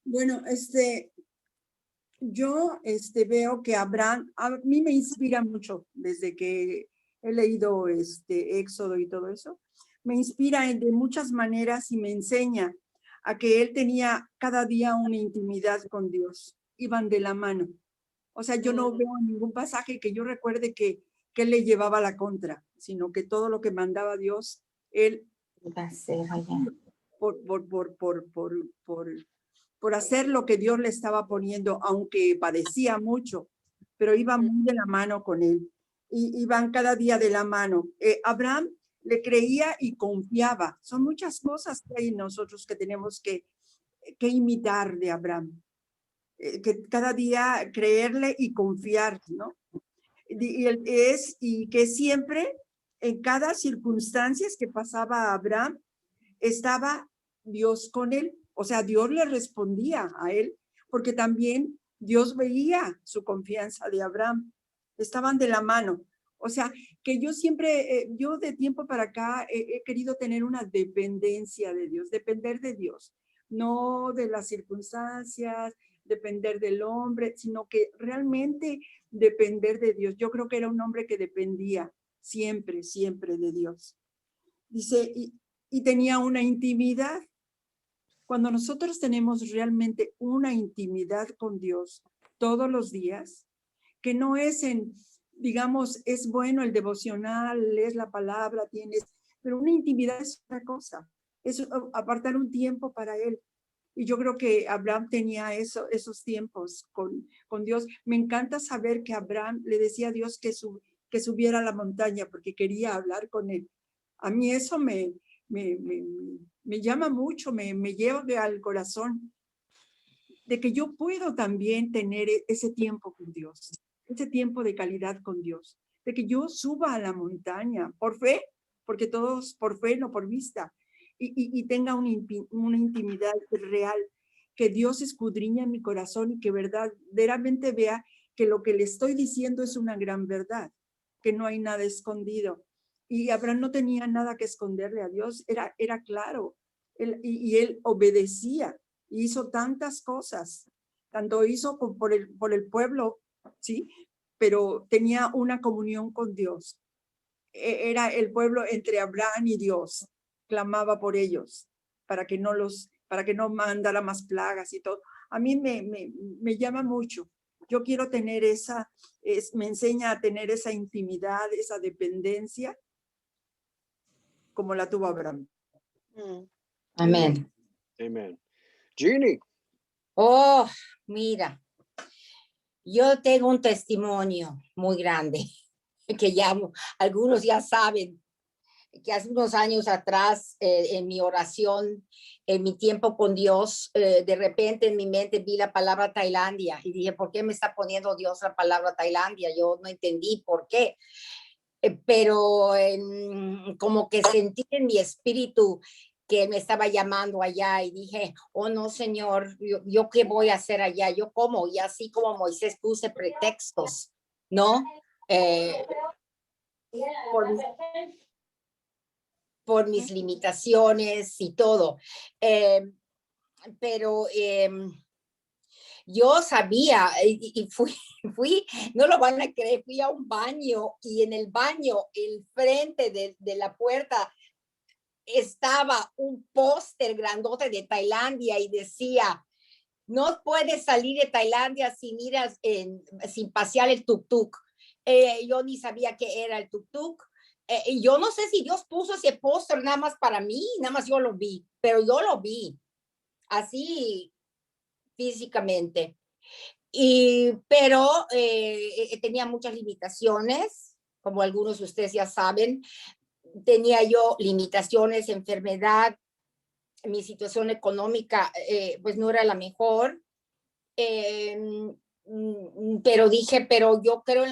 Bueno, yo veo que Abraham, a mí me inspira mucho desde que he leído Éxodo y todo eso. Me inspira de muchas maneras y me enseña a que él tenía cada día una intimidad con Dios. Iban de la mano. O sea, yo no veo ningún pasaje que yo recuerde que él le llevaba la contra, sino que todo lo que mandaba Dios, él por hacer lo que Dios le estaba poniendo, aunque padecía mucho, pero iba muy de la mano con él. Y iban cada día de la mano. Abraham le creía y confiaba. Son muchas cosas que hay nosotros que tenemos que imitar de Abraham. Que cada día creerle y confiar, ¿no? Y que siempre, en cada circunstancia que pasaba Abraham, estaba Dios con él. O sea, Dios le respondía a él, porque también Dios veía su confianza de Abraham. Estaban de la mano. O sea, que yo siempre, yo de tiempo para acá he querido tener una dependencia de Dios, depender de Dios, no de las circunstancias, depender del hombre, sino que realmente depender de Dios. Yo creo que era un hombre que dependía siempre, siempre de Dios. Dice, y tenía una intimidad. Cuando nosotros tenemos realmente una intimidad con Dios todos los días, que no es digamos, es bueno el devocional, lees la palabra, pero una intimidad es otra cosa, es apartar un tiempo para Él. Y yo creo que Abraham tenía esos tiempos con Dios. Me encanta saber que Abraham le decía a Dios que subiera a la montaña porque quería hablar con Él. A mí eso me llama mucho, me lleva al corazón de que yo puedo también tener ese tiempo con Dios, ese tiempo de calidad con Dios, de que yo suba a la montaña por fe, porque todos por fe, no por vista, y tenga una intimidad real, que Dios escudriña mi corazón y que verdaderamente vea que lo que le estoy diciendo es una gran verdad, que no hay nada escondido. Y Abraham no tenía nada que esconderle a Dios, era claro, y él obedecía, hizo tantas cosas, tanto hizo por el pueblo, ¿sí? Pero tenía una comunión con Dios. Era el pueblo entre Abraham y Dios, clamaba por ellos, para que no mandara más plagas y todo. A mí me llama mucho. Yo quiero tener me enseña a tener esa intimidad, esa dependencia, como la tuvo Abraham. Amén. Amen. Jeannie. Oh, mira, yo tengo un testimonio muy grande que ya algunos ya saben que hace unos años atrás en mi oración, en mi tiempo con Dios, de repente en mi mente vi la palabra Tailandia y dije, ¿por qué me está poniendo Dios la palabra Tailandia? Yo no entendí por qué. Pero como que sentí en mi espíritu que me estaba llamando allá y dije, oh no, Señor, yo qué voy a hacer allá, yo cómo, y así como Moisés puse pretextos, ¿no? Por mis limitaciones y todo. Pero yo sabía y fui, no lo van a creer, fui a un baño y en el baño, el frente de la puerta, estaba un póster grandote de Tailandia y decía, no puedes salir de Tailandia sin pasear el tuk-tuk. Yo ni sabía qué era el tuk-tuk. Yo no sé si Dios puso ese póster nada más para mí, nada más yo lo vi, pero yo lo vi así físicamente. Pero tenía muchas limitaciones, como algunos de ustedes ya saben. Tenía yo limitaciones, enfermedad, mi situación económica pues no era la mejor, pero dije, pero yo creo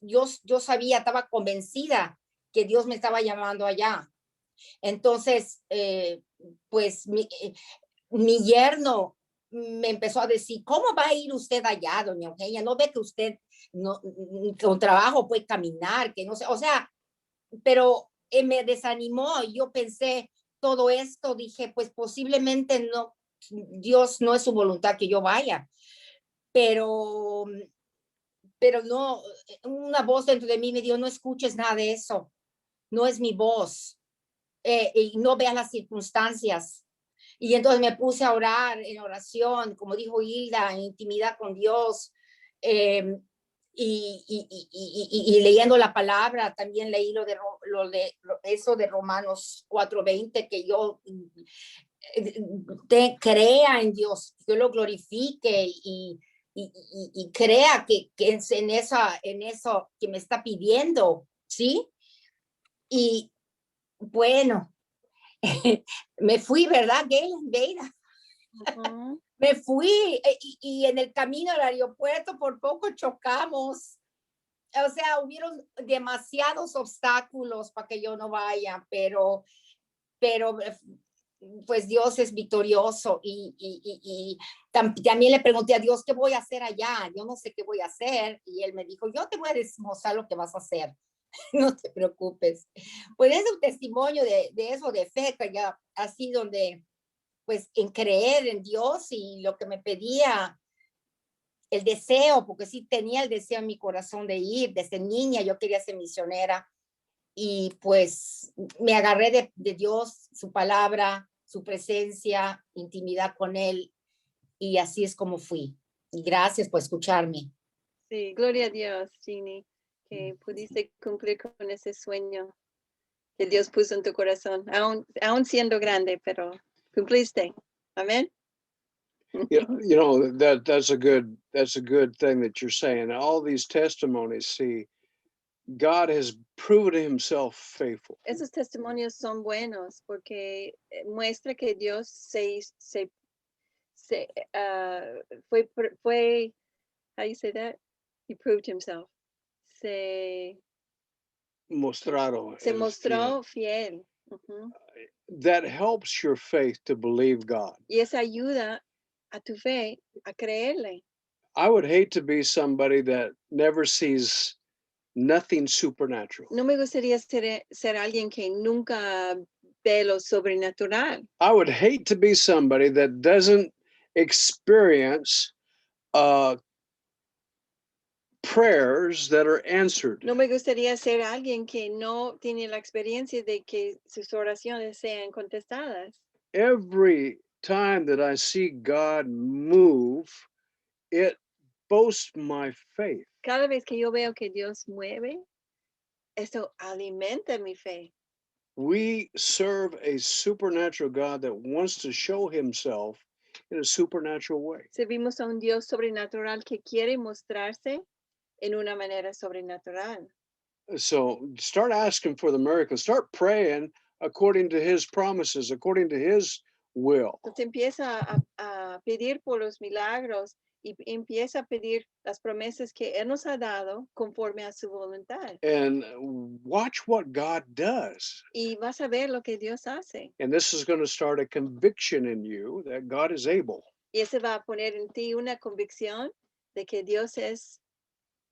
yo sabía, estaba convencida que Dios me estaba llamando allá. Entonces, pues mi yerno me empezó a decir, ¿cómo va a ir usted allá, doña Eugenia? ¿No ve que usted con trabajo puede caminar? Que no sé, o sea, pero me desanimó. Yo pensé todo esto, dije, pues posiblemente no, Dios no es su voluntad que yo vaya, pero no, una voz dentro de mí me dijo, no escuches nada de eso, no es mi voz, y no veas las circunstancias. Y entonces me puse a orar en oración, como dijo Hilda, en intimidad con Dios, y leyendo la palabra. También leí eso de Romanos 4:20, que yo crea en Dios, que lo glorifique y crea que es en eso que me está pidiendo, ¿sí? Y bueno, me fui, ¿verdad, Veida? Ujú. Me fui y en el camino al aeropuerto por poco chocamos. O sea, hubieron demasiados obstáculos para que yo no vaya, pero pues Dios es victorioso y también le pregunté a Dios, ¿qué voy a hacer allá? Yo no sé qué voy a hacer. Y él me dijo, yo te voy a demostrar lo que vas a hacer. No te preocupes. Pues es un testimonio de eso, de fe, que ya así donde, pues en creer en Dios y lo que me pedía, el deseo, porque sí tenía el deseo en mi corazón de ir. Desde niña yo quería ser misionera y pues me agarré de Dios, su palabra, su presencia, intimidad con él y así es como fui. Y gracias por escucharme. Sí, gloria a Dios, Ginny, que pudiste cumplir con ese sueño que Dios puso en tu corazón, aún siendo grande, pero cumpliste. Amén. You know, that's a good thing that you're saying. All these testimonies, see, God has proven himself faithful. Esos testimonios son buenos porque muestra que Dios fue, how do you say that? He proved himself. Se Mostrado. mostró fiel. Ujú. That helps your faith to believe God. Y eso ayuda a tu fe a creerle. I would hate to be somebody that never sees nothing supernatural. No me gustaría ser alguien que nunca ve lo sobrenatural. I would hate to be somebody that doesn't experience prayers that are answered. No me gustaría ser alguien que no tiene la experiencia de que sus oraciones sean contestadas. Every time that I see God move, it boasts my faith. Cada vez que yo veo que Dios mueve, eso alimenta mi fe. We serve a supernatural God that wants to show himself in a supernatural way. Servimos a un Dios sobrenatural que quiere mostrarse en una manera sobrenatural. So start asking for the miracle. Start praying according to his promises, according to his will. Entonces empieza a pedir por los milagros y empieza a pedir las promesas que Él nos ha dado conforme a su voluntad. And watch what God does. Y vas a ver lo que Dios hace. And this is going to start a conviction in you that God is able. Y ese va a poner en ti una convicción de que Dios es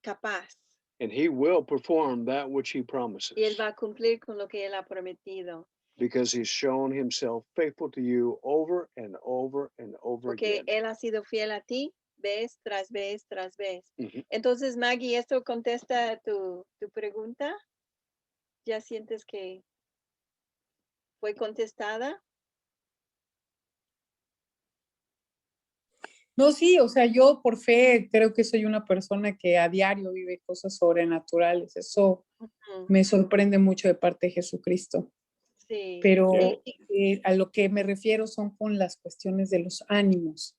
capaz. And he will perform that which he promises. Y Él va a cumplir con lo que Él ha prometido. Because he's shown himself faithful to you over and over and over Porque again. Él ha sido fiel a ti vez tras vez tras vez. Mhm. Entonces, Maggie, ¿esto contesta tu pregunta? ¿Ya sientes que fue contestada? No, sí, o sea, yo por fe creo que soy una persona que a diario vive cosas sobrenaturales. Eso Ujú. me sorprende mucho de parte de Jesucristo. Sí. Pero Sí. a lo que me refiero son con las cuestiones de los ánimos,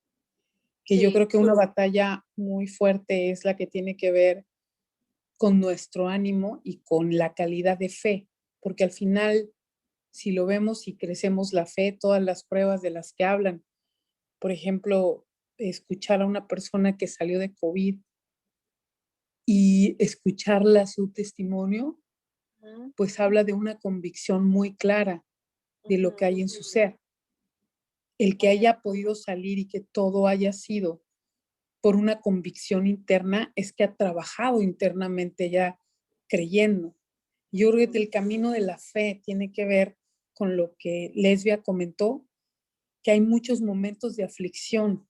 que yo Sí. creo que una batalla muy fuerte es la que tiene que ver con nuestro ánimo y con la calidad de fe, porque al final, si lo vemos y crecemos la fe, todas las pruebas de las que hablan, por ejemplo, escuchar a una persona que salió de COVID y escucharla su testimonio, Ujú. pues habla de una convicción muy clara de lo que hay en su ser. El que haya podido salir y que todo haya sido por una convicción interna es que ha trabajado internamente ya creyendo. Yo creo que el camino de la fe tiene que ver con lo que Lesbia comentó, que hay muchos momentos de aflicción,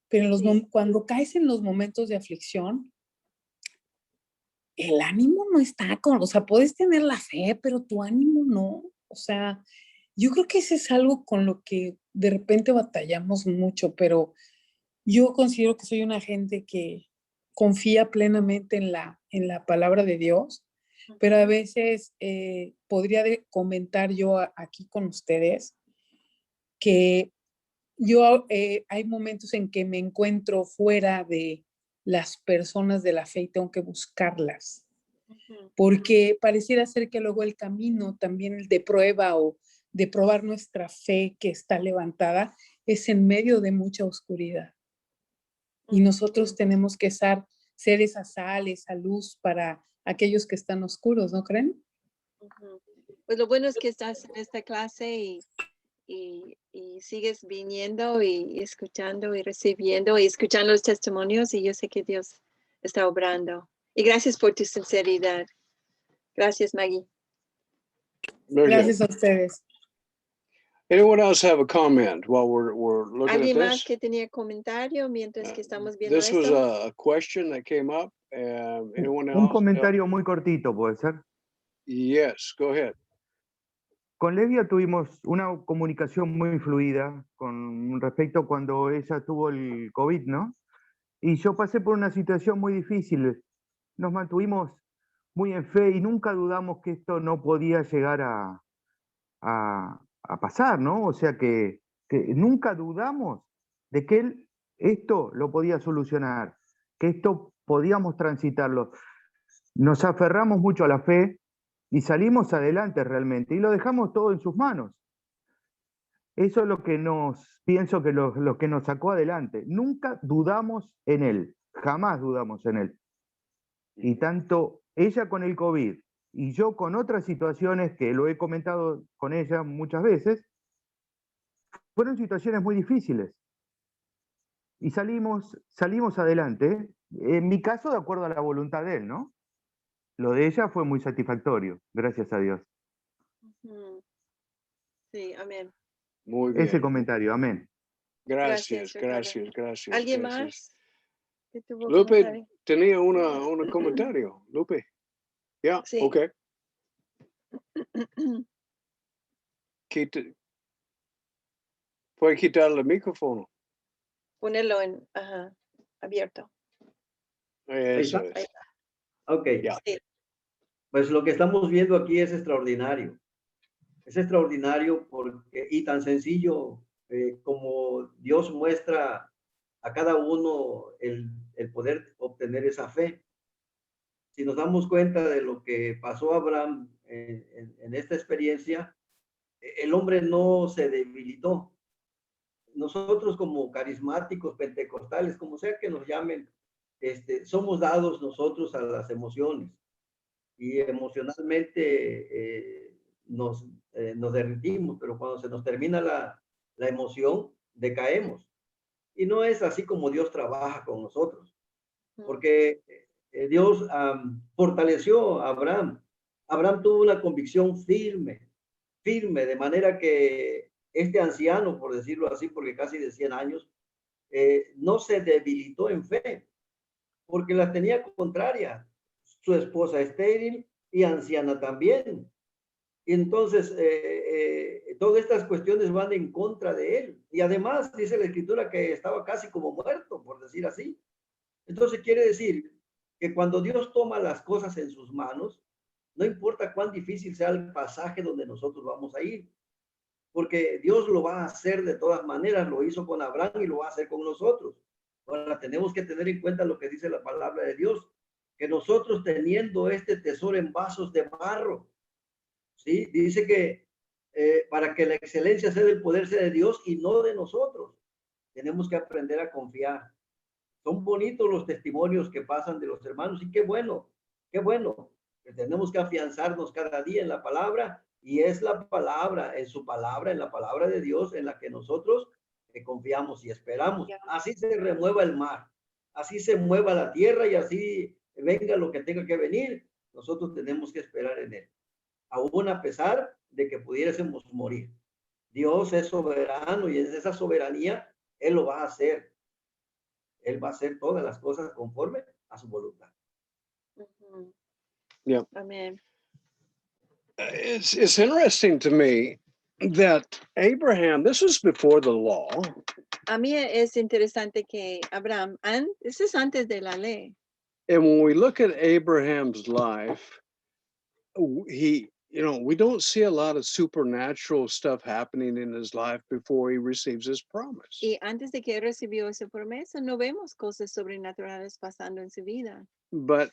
pero cuando caes en los momentos de aflicción, el ánimo no está o sea, puedes tener la fe, pero tu ánimo no. O sea, yo creo que eso es algo con lo que de repente batallamos mucho, pero yo considero que soy una gente que confía plenamente en la palabra de Dios, pero a veces podría comentar yo aquí con ustedes que yo hay momentos en que me encuentro fuera de las personas de la fe y tengo que buscarlas, porque pareciera ser que luego el camino también el de prueba o de probar nuestra fe que está levantada es en medio de mucha oscuridad. Y nosotros tenemos que ser esa sal, esa luz para aquellos que están oscuros, ¿no creen? Pues lo bueno es que estás en esta clase y sigues viniendo y escuchando y recibiendo y escuchando los testimonios y yo sé que Dios está obrando. Y gracias por tu sinceridad. Gracias, Maggie. Very good. Gracias a ustedes. Anyone else have a comment while we're looking at ¿Alguien más this? que tenía comentario mientras que estamos viendo This was esto? a question that came up. Anyone Un else? comentario muy cortito, ¿puede ser? Yes, go ahead. Con Levia tuvimos una comunicación muy fluida con respecto cuando ella tuvo el COVID, ¿no? Y yo pasé por una situación muy difícil. Nos mantuvimos muy en fe y nunca dudamos que esto no podía llegar a pasar, ¿no? O sea que nunca dudamos de que esto lo podía solucionar, que esto podíamos transitarlo. Nos aferramos mucho a la fe y salimos adelante realmente y lo dejamos todo en sus manos. Eso es lo que pienso que lo que nos sacó adelante. Nunca dudamos en él, jamás dudamos en él. Y tanto ella con el COVID y yo con otras situaciones que lo he comentado con ella muchas veces, fueron situaciones muy difíciles. Y salimos adelante, en mi caso de acuerdo a la voluntad de él, ¿no? Lo de ella fue muy satisfactorio, gracias a Dios. Sí, amén. Muy bien. Ese comentario, amén. Gracias, Ricardo. gracias. ¿Alguien gracias. más? ¿Que tuvo Lupe comentario? tenía un comentario. Lupe. Yeah, Sí. okay. Puede quitarle el micrófono. Ponerlo abierto. Eso Ahí es. Ok, Ya. Sí. pues lo que estamos viendo aquí es extraordinario. Es extraordinario porque, y tan sencillo como Dios muestra a cada uno el poder obtener esa fe. Si nos damos cuenta de lo que pasó a Abraham en esta experiencia, el hombre no se debilitó. Nosotros como carismáticos, pentecostales, como sea que nos llamen, somos dados nosotros a las emociones y emocionalmente nos derretimos, pero cuando se nos termina la emoción, decaemos. Y no es así como Dios trabaja con nosotros, porque Dios fortaleció a Abraham. Abraham tuvo una convicción firme, de manera que este anciano, por decirlo así, porque casi de 100 años, no se debilitó en fe, porque la tenía contraria. Su esposa estéril y anciana también. Y entonces, todas estas cuestiones van en contra de él. Y además, dice la escritura que estaba casi como muerto, por decir así. Entonces, quiere decir que cuando Dios toma las cosas en sus manos, no importa cuán difícil sea el pasaje donde nosotros vamos a ir, porque Dios lo va a hacer de todas maneras, lo hizo con Abraham y lo va a hacer con nosotros. Ahora tenemos que tener en cuenta lo que dice la palabra de Dios, que nosotros teniendo este tesoro en vasos de barro, ¿sí? Dice que para que la excelencia sea del poder sea de Dios y no de nosotros. Tenemos que aprender a confiar. Son bonitos los testimonios que pasan de los hermanos y qué bueno, que tenemos que afianzarnos cada día en la palabra y es la palabra, en su palabra, en la palabra de Dios en la que nosotros confiamos y esperamos. Así se remueva el mar, así se mueva la tierra y así venga lo que tenga que venir, nosotros tenemos que esperar en él, aún a pesar de que pudiésemos morir. Dios es soberano y en esa soberanía Él lo va a hacer. Él va a hacer todas las cosas conforme a su voluntad. Yeah. Amén. It's interesting to me that Abraham, this was before the law. A mí es interesante que Abraham, eso es antes de la ley. And when we look at Abraham's life, you know, we don't see a lot of supernatural stuff happening in his life before he receives his promise. Y antes de que él recibió esa promesa, no vemos cosas sobrenaturales pasando en su vida. But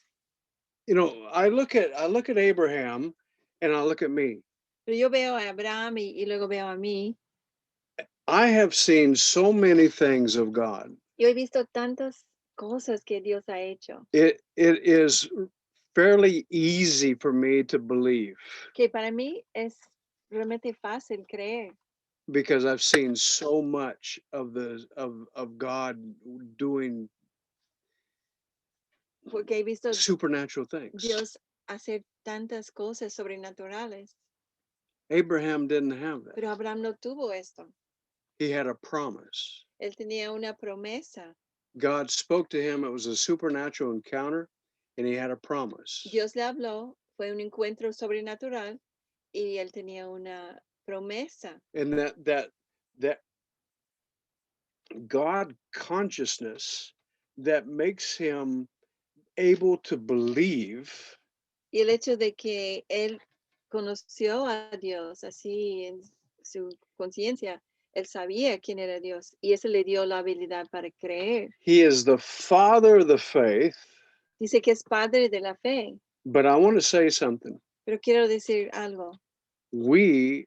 you know, I look at Abraham and I look at me. Pero yo veo a Abraham y luego veo a mí. I have seen so many things of God. Yo he visto tantas cosas que Dios ha hecho, It is fairly easy for me to believe que para mí es realmente fácil creer, because I've seen so much of God doing porque he visto supernatural things. Dios hacer tantas cosas sobrenaturales. Abraham didn't have that. Pero Abraham no tuvo esto. He had a promise. Él tenía una promesa. God spoke to him. It was a supernatural encounter, and he had a promise. Dios le habló, fue un encuentro sobrenatural y él tenía una promesa. And that God consciousness that makes him able to believe Y el hecho de que él conoció a Dios así en su conciencia, él sabía quién era Dios y eso le dio la habilidad para creer. he is the father of the faith. Dice que es padre de la fe, But I want to say something. pero quiero decir algo. We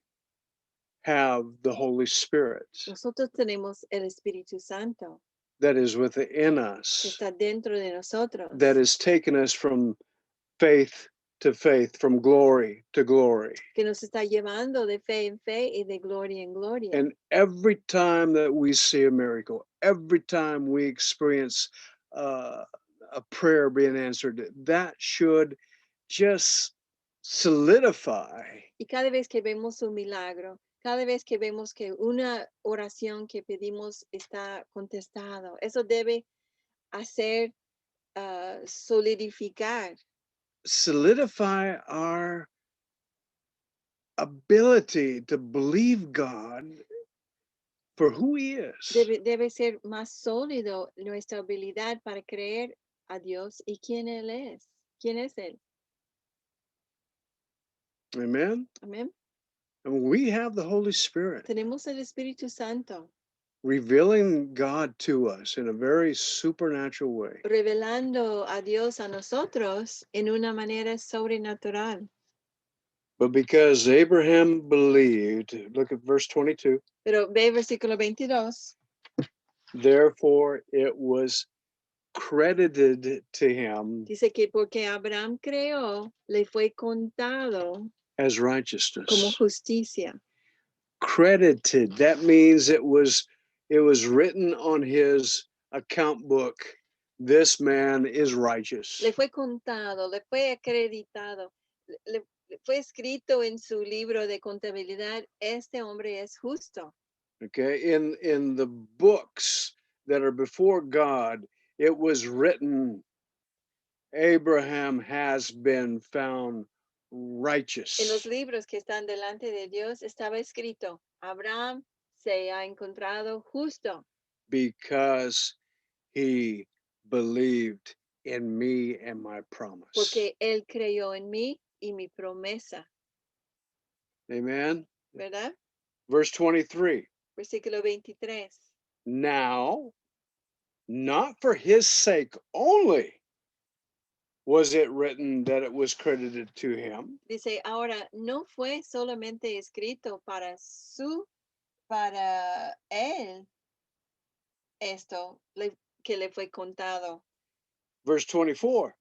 have the Holy Spirit Nosotros tenemos el Espíritu Santo that is within que us, está dentro de nosotros, that has taken us from faith to faith, from glory to glory. que nos está llevando de fe en fe y de gloria en gloria. And every time that we see a miracle, every time we experience a prayer being answered, that should just solidify Y cada vez que vemos un milagro, cada vez que vemos que una oración que pedimos está contestado, eso debe hacer solidificar our ability to believe God for who he is. debe ser más sólido nuestra habilidad para creer a Dios y quién Él es. ¿Quién es Él? Amen. Amén. And we have the Holy Spirit Tenemos el Espíritu Santo revealing God to us in a very supernatural way. revelando a Dios a nosotros en una manera sobrenatural. But because Abraham believed, look at verse 22, Pero ve versículo 22. therefore it was credited to him Dice que porque Abraham creó, le fue contado as como righteousness. justicia. Credited, that means it was written on his account book, this man is righteous. Le fue contado, le fue acreditado, le fue escrito en su libro de contabilidad, este hombre es justo. Okay, in the books that are before God, it was written, Abraham has been found righteous. En los libros que están delante de Dios estaba escrito, Abraham se ha encontrado justo because he believed in me and my promise. porque él creyó en mí y mi promesa, Amen. ¿verdad? Verse 23. Versículo 23. Now, not for his sake only was it written that it was credited to him, Dice, ahora no fue solamente escrito para él esto que le fue contado, verse 24,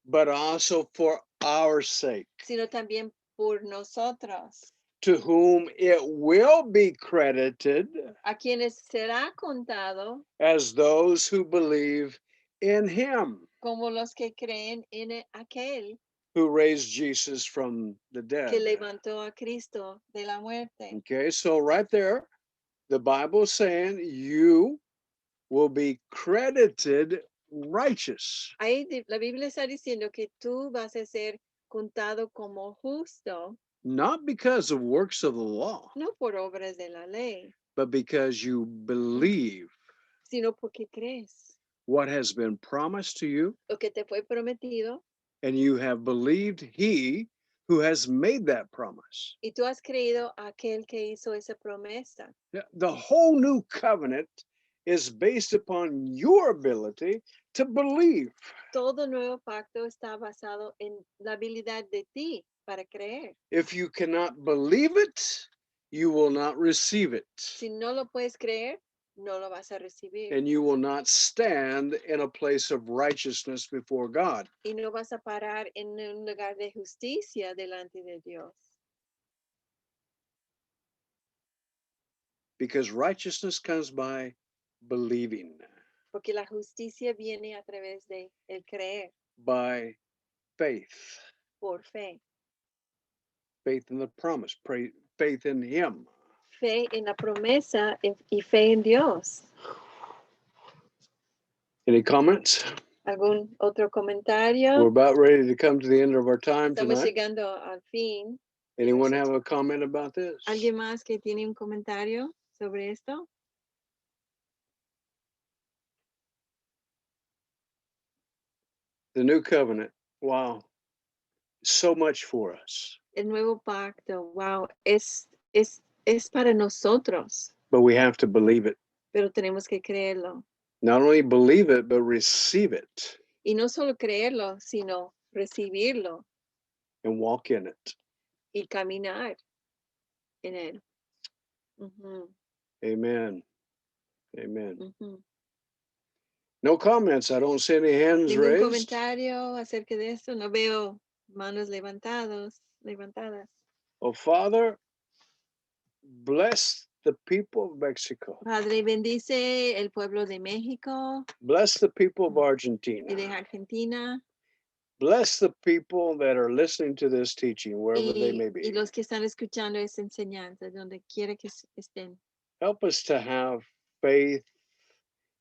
but also for our sake, sino también por nosotros, to whom it will be credited a quienes será contado as those who believe in him como los que creen en aquel who raised Jesus from the dead. que levantó a Cristo de la muerte. Okay, so right there, the Bible is saying you will be credited righteous. Ahí la Biblia está diciendo que tú vas a ser contado como justo, Not because of works of the law, no por obras de la ley, but because you believe sino porque crees what has been promised to you, lo que te fue prometido and you have believed he who has made that promise. Y tú has creído a aquel que hizo esa promesa. The whole new covenant is based upon your ability to believe. Todo nuevo pacto está basado en la habilidad de ti para creer. If you cannot believe it, you will not receive it. Si no lo puedes creer, no lo vas a recibir. And you will not stand in a place of righteousness before God. Y no vas a parar en un lugar de justicia delante de Dios. Because righteousness comes by believing, Porque la justicia viene a través de el creer by faith, por fe. faith in the promise, faith in Him. Fe en la promesa y fe en Dios. Any comments? ¿Algún otro We're comentario? about ready to come to the end of our time Estamos tonight. llegando al fin. Anyone have a comment about this? ¿Alguien más que tiene un comentario sobre esto? The new covenant, wow, so much for us. El nuevo pacto, wow, es para nosotros, But we have to believe it. pero tenemos que creerlo. Not only believe it, but receive it Y no solo creerlo, sino recibirlo and walk in it. y caminar en él. Ujú, Amen. Amen. ujú. No comments. I don't see any hands ¿Ningún raised. comentario acerca de esto? No veo manos levantadas. Oh, Father, bless the people of Mexico. Padre, bendice el pueblo de México Bless the people of y de Argentina. Argentina Bless the people that are listening to this teaching, wherever they may y be. los que están escuchando esa enseñanza, donde quiera que estén. Help us to have faith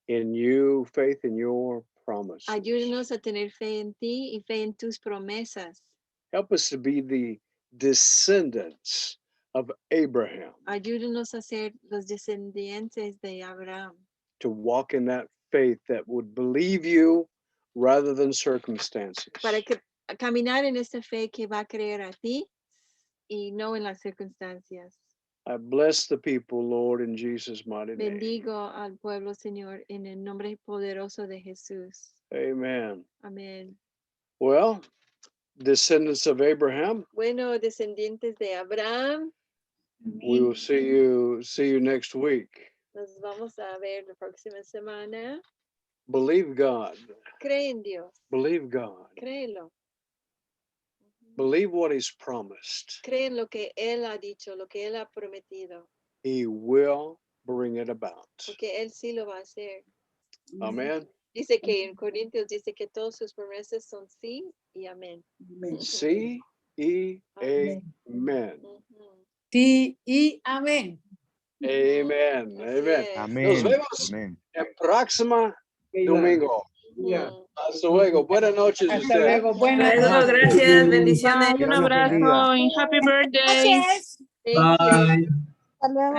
in you, faith in your promises. Ayúdanos a tener fe en ti y fe en tus promesas. Help us to be the descendants of Abraham, Ayúdanos a ser los descendientes de Abraham, to walk in that faith that would believe you rather than circumstances. para que caminar en esta fe que va a creer a ti y no en las circunstancias. I bless the people, Lord, in Jesus' mighty name. Bendigo al pueblo, Señor, en el nombre poderoso de Jesús. Amen. Amén. Well, descendants of Abraham, Bueno, descendientes de Abraham, we will see you next week. nos vamos a ver la próxima semana. Believe God. Cree en Dios, Believe God. créelo. Believe what He's promised. Cree en lo que Él ha dicho, lo que Él ha prometido, He will bring it about. porque Él sí lo va a hacer. Amen. Dice que en Corintios dice que todas sus promesas son sí y amén. Amén. C E Amén. Amen. Ujú. Sí, y amén. Amen. Así Amen. es. Amén. vemos. Amén. El próximo domingo. Ujú. Hasta luego. Buenas noches. Hasta ustedes. luego. Buenas Luego, noches. gracias, bendiciones. Dios Un los bendiga. abrazo y happy birthday. Thank you. Bye.